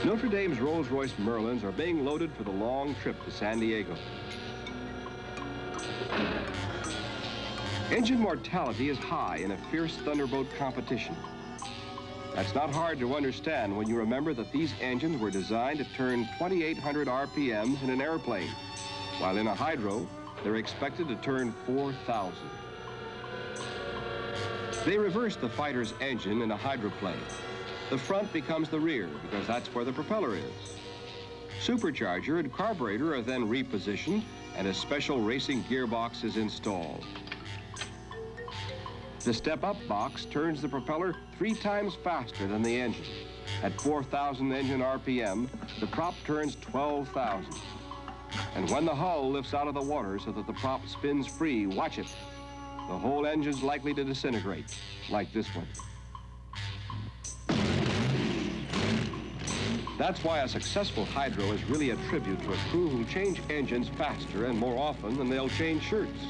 Notre Dame's Rolls-Royce Merlins are being loaded for the long trip to San Diego. Engine mortality is high in a fierce thunderboat competition. That's not hard to understand when you remember that these engines were designed to turn 2,800 RPMs in an airplane, while in a hydro, they're expected to turn 4,000. They reverse the fighter's engine in a hydroplane. The front becomes the rear because that's where the propeller is. Supercharger and carburetor are then repositioned and a special racing gearbox is installed. The step-up box turns the propeller 3 times faster than the engine. At 4,000 engine RPM, the prop turns 12,000. And when the hull lifts out of the water so that the prop spins free, watch it. The whole engine's likely to disintegrate, like this one. That's why a successful hydro is really a tribute to a crew who change engines faster and more often than they'll change shirts.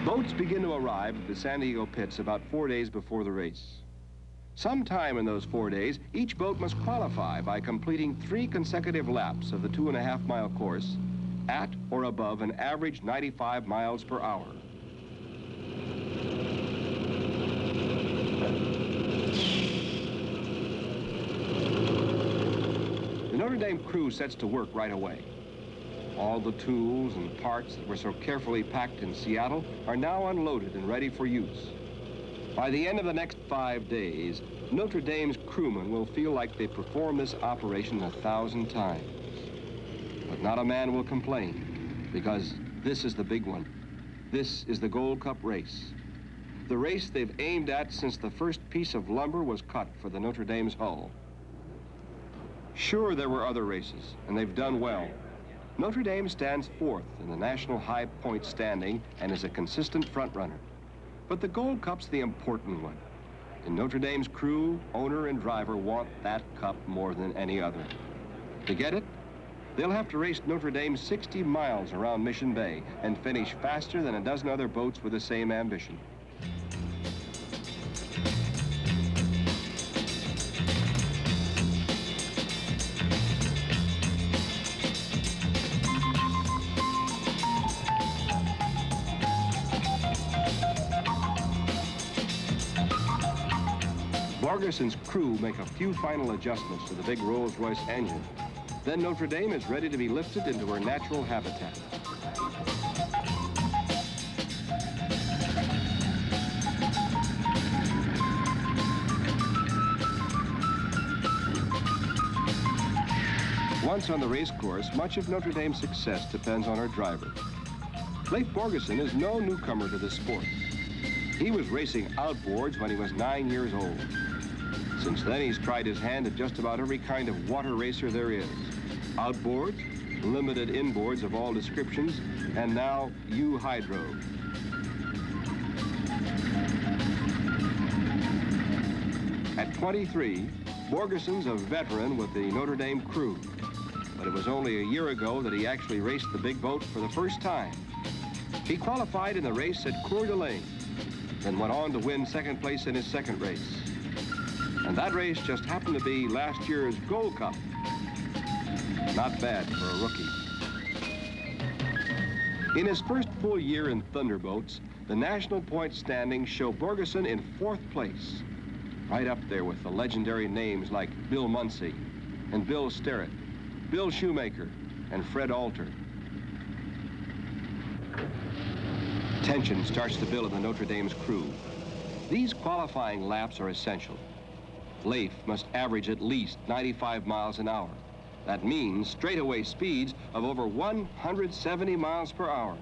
Boats begin to arrive at the San Diego pits about 4 days before the race. Sometime in those 4 days, each boat must qualify by completing 3 consecutive laps of the 2.5-mile course at or above an average 95 miles per hour. The Notre Dame crew sets to work right away. All the tools and parts that were so carefully packed in Seattle are now unloaded and ready for use. By the end of the next 5 days, Notre Dame's crewmen will feel like they performed this operation 1,000 times. But not a man will complain, because this is the big one. This is the Gold Cup race. The race they've aimed at since the first piece of lumber was cut for the Notre Dame's hull. Sure, there were other races, and they've done well. Notre Dame stands 4th in the national high point standing and is a consistent front-runner. But the Gold Cup's the important one. And Notre Dame's crew, owner, and driver want that cup more than any other. To get it, they'll have to race Notre Dame 60 miles around Mission Bay and finish faster than a dozen other boats with the same ambition. Borgerson's crew make a few final adjustments to the big Rolls-Royce engine. Then Notre Dame is ready to be lifted into her natural habitat. Once on the race course, much of Notre Dame's success depends on her driver. Leif Borgerson is no newcomer to the sport. He was racing outboards when he was 9 years old. Since then, he's tried his hand at just about every kind of water racer there is. Outboards, limited inboards of all descriptions, and now U-Hydro. At 23, Borgerson's a veteran with the Notre Dame crew. But it was only a year ago that he actually raced the big boat for the first time. He qualified in the race at Coeur d'Alene, then went on to win second place in his second race. And that race just happened to be last year's Gold Cup. Not bad for a rookie. In his first full year in Thunderboats, the national point standings show Borgerson in 4th place, right up there with the legendary names like Bill Munsey and Bill Sterrett, Bill Shoemaker, and Fred Alter. Tension starts to build in the Notre Dame's crew. These qualifying laps are essential. Leif must average at least 95 miles an hour. That means straightaway speeds of over 170 miles per hour.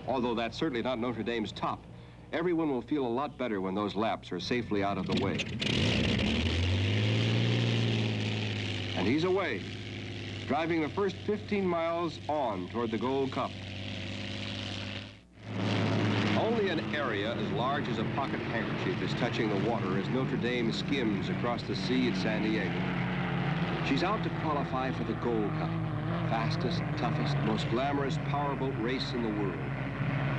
Although that's certainly not Notre Dame's top, everyone will feel a lot better when those laps are safely out of the way. And he's away, driving the first 15 miles on toward the Gold Cup. Only an area as large as a pocket handkerchief is touching the water as Notre Dame skims across the sea at San Diego. She's out to qualify for the Gold Cup, fastest, toughest, most glamorous powerboat race in the world.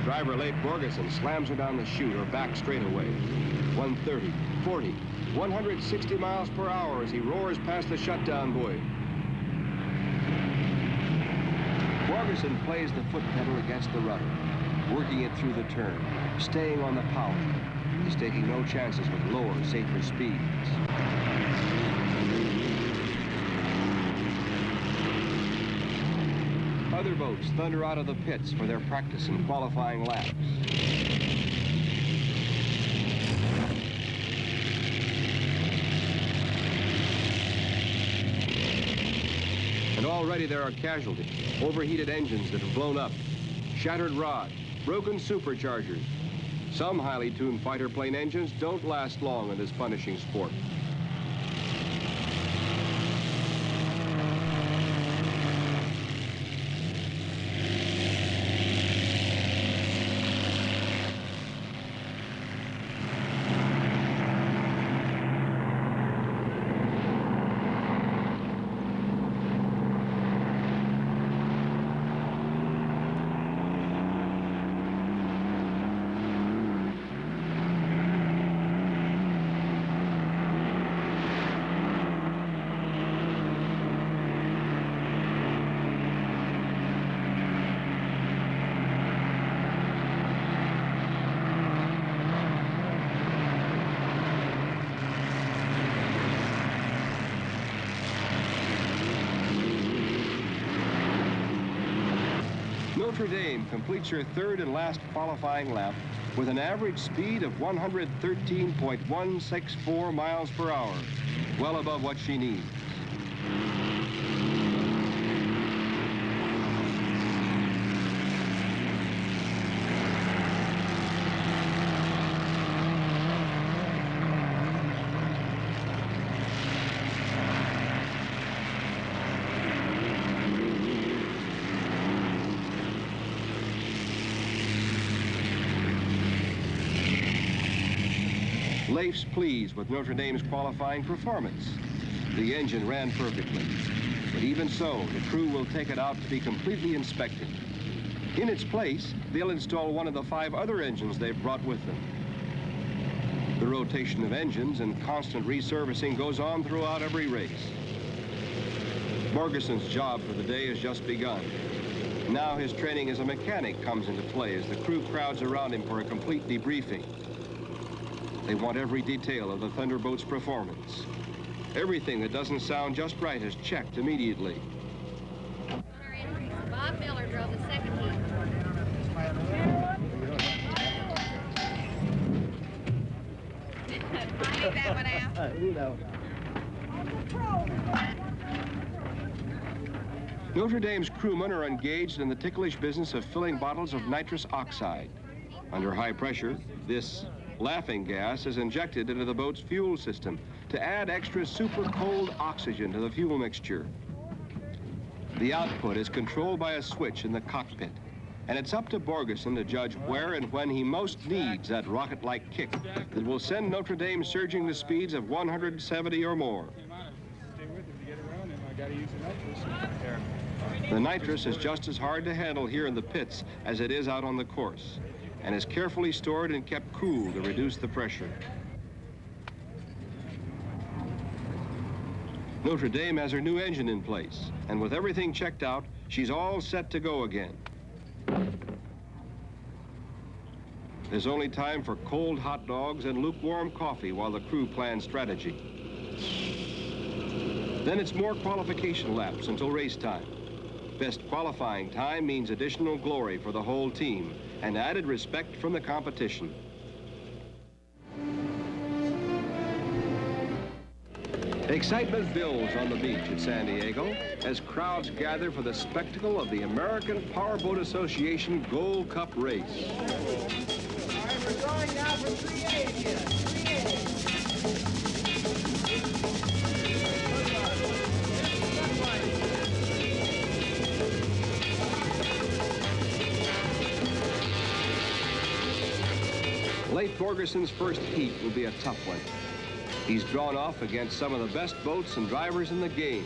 Driver Leif Borgeson slams her down the chute or back straightaway. 130, 40, 160 miles per hour as he roars past the shutdown buoy. Borgeson plays the foot pedal against the rudder, working it through the turn, staying on the power. He's taking no chances with lower, safer speeds. Other boats thunder out of the pits for their practice and qualifying laps. And already there are casualties. Overheated engines that have blown up, shattered rods, broken superchargers. Some highly tuned fighter plane engines don't last long in this punishing sport. Notre Dame completes her third and last qualifying lap with an average speed of 113.164 miles per hour, well above what she needs. Leif's pleased with Notre Dame's qualifying performance. The engine ran perfectly, but even so, the crew will take it out to be completely inspected. In its place, they'll install one of the 5 other engines they've brought with them. The rotation of engines and constant reservicing goes on throughout every race. Borgeson's job for the day has just begun. Now his training as a mechanic comes into play as the crew crowds around him for a complete debriefing. They want every detail of the Thunderboat's performance. Everything that doesn't sound just right is checked immediately. Bob Miller drove the second heat. Find that one out. Notre Dame's crewmen are engaged in the ticklish business of filling bottles of nitrous oxide. Under high pressure, this laughing gas is injected into the boat's fuel system to add extra super cold oxygen to the fuel mixture. The output is controlled by a switch in the cockpit, and it's up to Borgeson to judge where and when he most needs that rocket-like kick that will send Notre Dame surging to speeds of 170 or more. The nitrous is just as hard to handle here in the pits as it is out on the course, and is carefully stored and kept cool to reduce the pressure. Notre Dame has her new engine in place, and with everything checked out, she's all set to go again. There's only time for cold hot dogs and lukewarm coffee while the crew plans strategy. Then it's more qualification laps until race time. Best qualifying time means additional glory for the whole team and added respect from the competition. Excitement builds on the beach at San Diego as crowds gather for the spectacle of the American Powerboat Association Gold Cup race. All right, we're going now for 3A here. 3A. Leif Borgeson's first heat will be a tough one. He's drawn off against some of the best boats and drivers in the game.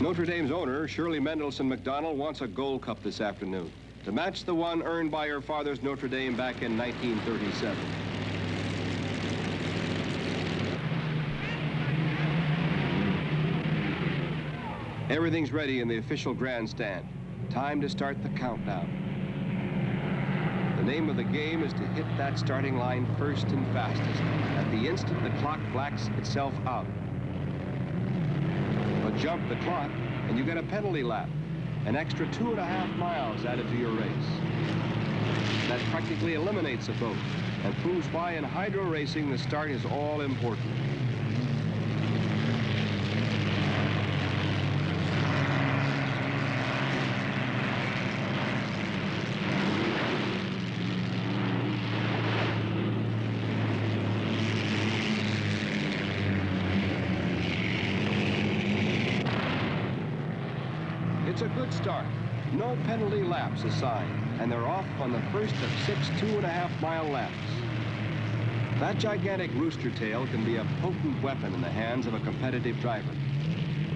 Notre Dame's owner, Shirley Mendelson McDonald, wants a gold cup this afternoon to match the one earned by her father's Notre Dame back in 1937. Everything's ready in the official grandstand. Time to start the countdown. The name of the game is to hit that starting line first and fastest, at the instant the clock blacks itself out. But jump the clock, and you get a penalty lap, an extra 2.5 miles added to your race. That practically eliminates a boat, and proves why in hydro racing the start is all important. It's a good start. No penalty laps assigned, and they're off on the first of 6 2.5-mile laps. That gigantic rooster tail can be a potent weapon in the hands of a competitive driver.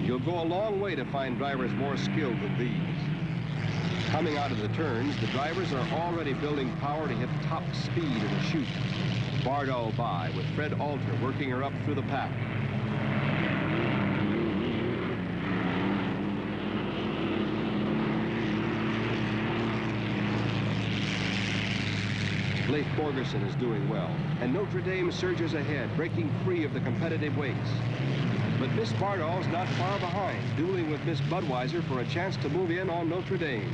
You'll go a long way to find drivers more skilled than these. Coming out of the turns, the drivers are already building power to hit top speed in the chute. Bardot by, with Fred Alter working her up through the pack. Leif Borgerson is doing well, and Notre Dame surges ahead, breaking free of the competitive weights. But Miss Bardot's not far behind, dueling with Miss Budweiser for a chance to move in on Notre Dame.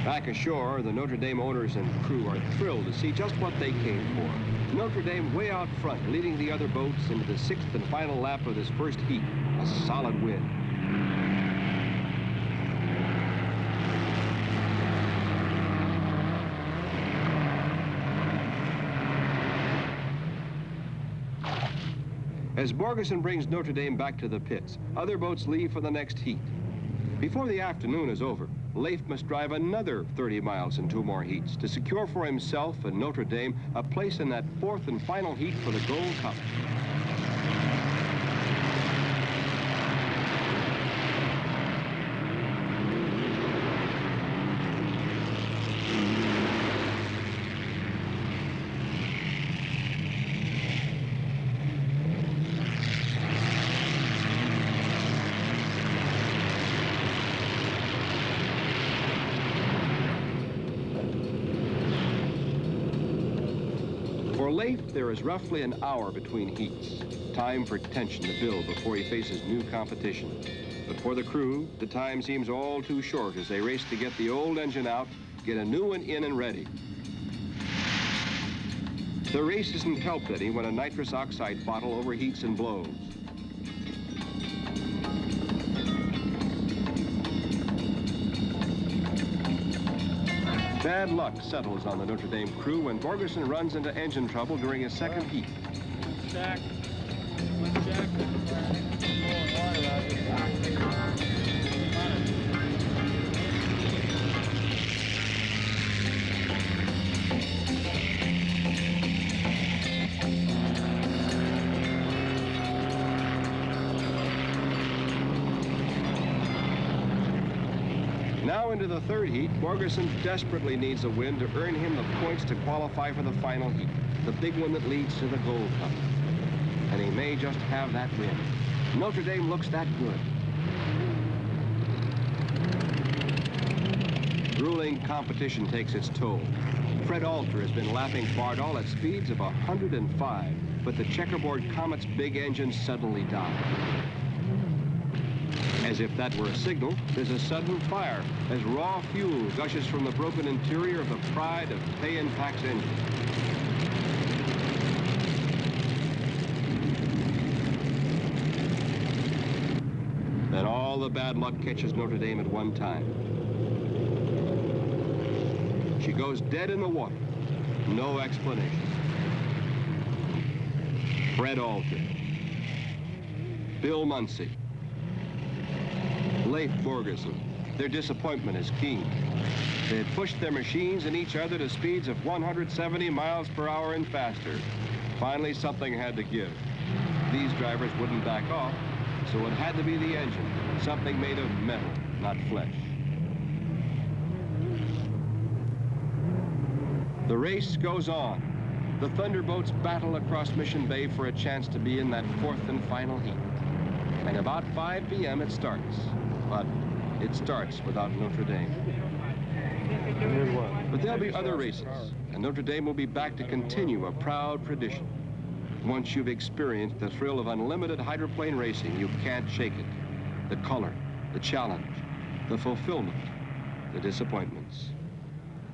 Back ashore, the Notre Dame owners and crew are thrilled to see just what they came for. Notre Dame way out front, leading the other boats into the 6th and final lap of this first heat. A solid win. As Borgerson brings Notre Dame back to the pits, other boats leave for the next heat. Before the afternoon is over, Leif must drive another 30 miles in 2 more heats to secure for himself and Notre Dame a place in that 4th and final heat for the Gold Cup. For Leif, there is roughly an hour between heats. Time for tension to build before he faces new competition. But for the crew, the time seems all too short as they race to get the old engine out, get a new one in and ready. The race isn't helped any when a nitrous oxide bottle overheats and blows. Bad luck settles on the Notre Dame crew when Borgerson runs into engine trouble during his second heat. Now into the third heat, Borgerson desperately needs a win to earn him the points to qualify for the final heat, the big one that leads to the Gold Cup. And he may just have that win. Notre Dame looks that good. Grueling competition takes its toll. Fred Alter has been lapping Bardol at speeds of 105, but the checkerboard Comet's big engine suddenly died. As if that were a signal, there's a sudden fire as raw fuel gushes from the broken interior of the pride of Pay and Pack's engine. Then all the bad luck catches Notre Dame at one time. She goes dead in the water. No explanation. Fred Alter. Bill Muncie. Leif Borgerson. Their disappointment is keen. They had pushed their machines and each other to speeds of 170 miles per hour and faster. Finally, something had to give. These drivers wouldn't back off, so it had to be the engine, something made of metal, not flesh. The race goes on. The Thunderbolts battle across Mission Bay for a chance to be in that fourth and final heat. At about 5 p.m. it starts. But it starts without Notre Dame. But there'll be other races, and Notre Dame will be back to continue a proud tradition. Once you've experienced the thrill of unlimited hydroplane racing, you can't shake it. The color, the challenge, the fulfillment, the disappointments.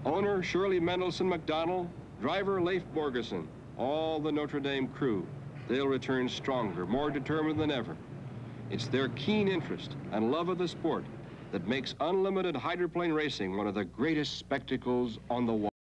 Owner Shirley Mendelson McDonald, driver Leif Borgerson, all the Notre Dame crew. They'll return stronger, more determined than ever. It's their keen interest and love of the sport that makes unlimited hydroplane racing one of the greatest spectacles on the water.